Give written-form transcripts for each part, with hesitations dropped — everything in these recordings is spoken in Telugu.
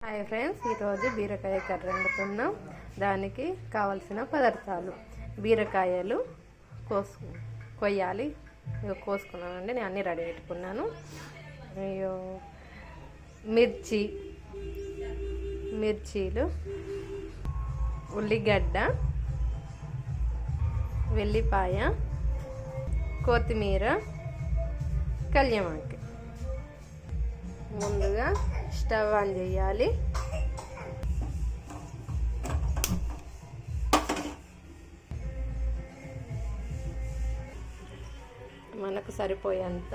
హాయ్ ఫ్రెండ్స్, ఈరోజు బీరకాయ కర్రీ వండుతున్నాం. దానికి కావలసిన పదార్థాలు: బీరకాయలు కొయ్యాలి. కోసుకున్నానండి, నేను అన్నీ రెడీ పెట్టుకున్నాను. మిర్చీలు, ఉల్లిగడ్డ, వెల్లిపాయ, కొత్తిమీర, కళ్యామాకు. ముందుగా స్టవ్ ఆన్ చేయాలి. మనకు సరిపోయేంత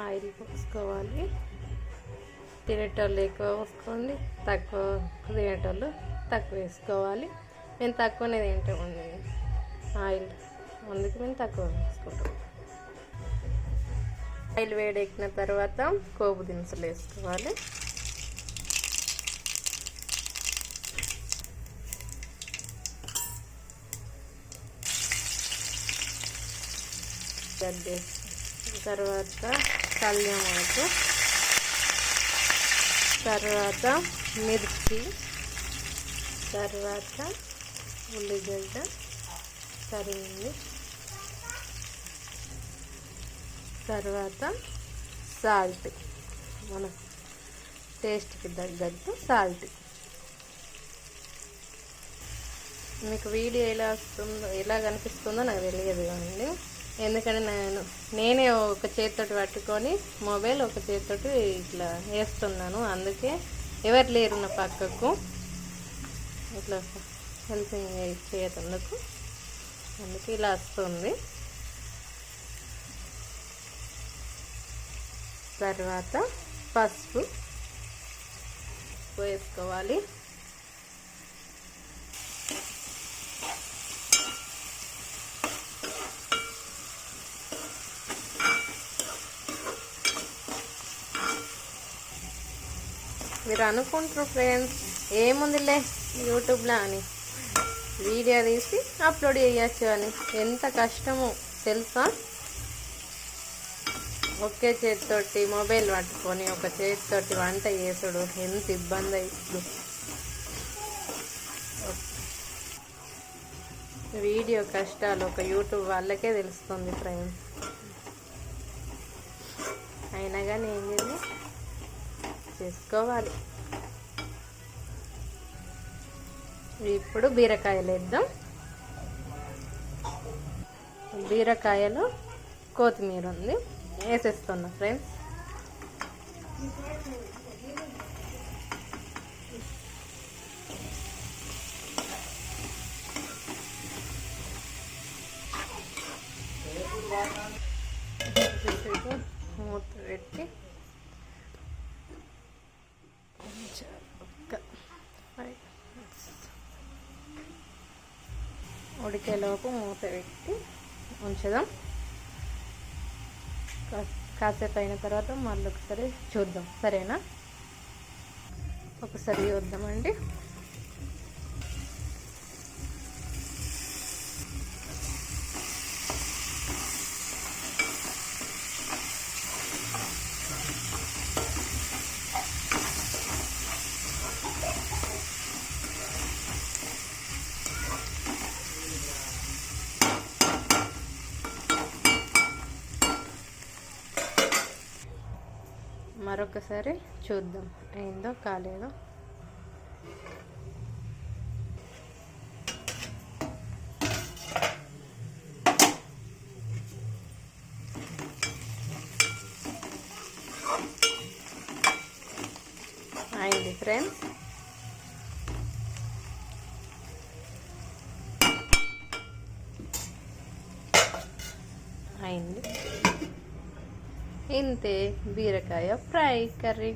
ఆయిల్ పోసుకోవాలి. తినేటోళ్ళు ఎక్కువ పోసుకోండి, తక్కువ తినేటోళ్ళు తక్కువ వేసుకోవాలి. మేము తక్కువనే తింటామండి ఆయిల్, అందుకే మేము తక్కువ వేసుకుంటాం. ఆయిల్ వేడెక్కిన తర్వాత పోపు దినుసులు వేసుకోవాలి. తర్వాత కళ్యామాకు, తర్వాత మిర్చి, తర్వాత ఉల్లిగడ్డ తరిగింది, తర్వాత సాల్ట్, మన టేస్ట్కి తగ్గట్టు సాల్ట్. మీకు వీడియో ఎలా కనిపిస్తుందో నాకు తెలియదు అండి, ఎందుకంటే నేనే ఒక చేతితోటి పట్టుకొని మొబైల్ ఒక చేతితోటి ఇట్లా వేస్తున్నాను. అందుకే ఎవరు లేరు నా పక్కకు ఇట్లా హెల్పింగ్ చేయతందుకు, అందుకే ఇలా వస్తుంది. తర్వాత పసుపు వేసుకోవాలి. మీరు అనుకుంటారు ఫ్రెండ్స్, ఏముందిలే యూట్యూబ్లో అని వీడియో తీసి అప్లోడ్ చేయొచ్చు అని. ఎంత కష్టమో తెలుసా? ఒకే చేతితోటి మొబైల్ పట్టుకొని ఒక చేతితోటి వంట చేసుడు ఎంత ఇబ్బంది అవుతుంది. వీడియో కష్టాలు ఒక యూట్యూబ్ వాళ్ళకే తెలుస్తుంది ఫ్రెండ్స్. అయినా కానీ ఏం చేయాలి, చేసుకోవాలి. ఇప్పుడు బీరకాయలు వేద్దాం. బీరకాయలు, కొత్తిమీర ఉంది, వేసేస్తున్నా ఫ్రెండ్స్. మూత పెట్టి ఉడికేలోపు మూత పెట్టి ఉంచుదాం. కాసేపు అయిన తర్వాత మళ్ళీ ఒకసారి చూద్దాం, సరేనా? ఒకసారి చూద్దామండి. మరొకసారి చూద్దాం అయిందో కాలేదో. అయింది ఫ్రెండ్స్. అయింది. ఇంతే బీరకాయ ఫ్రై కర్రీ.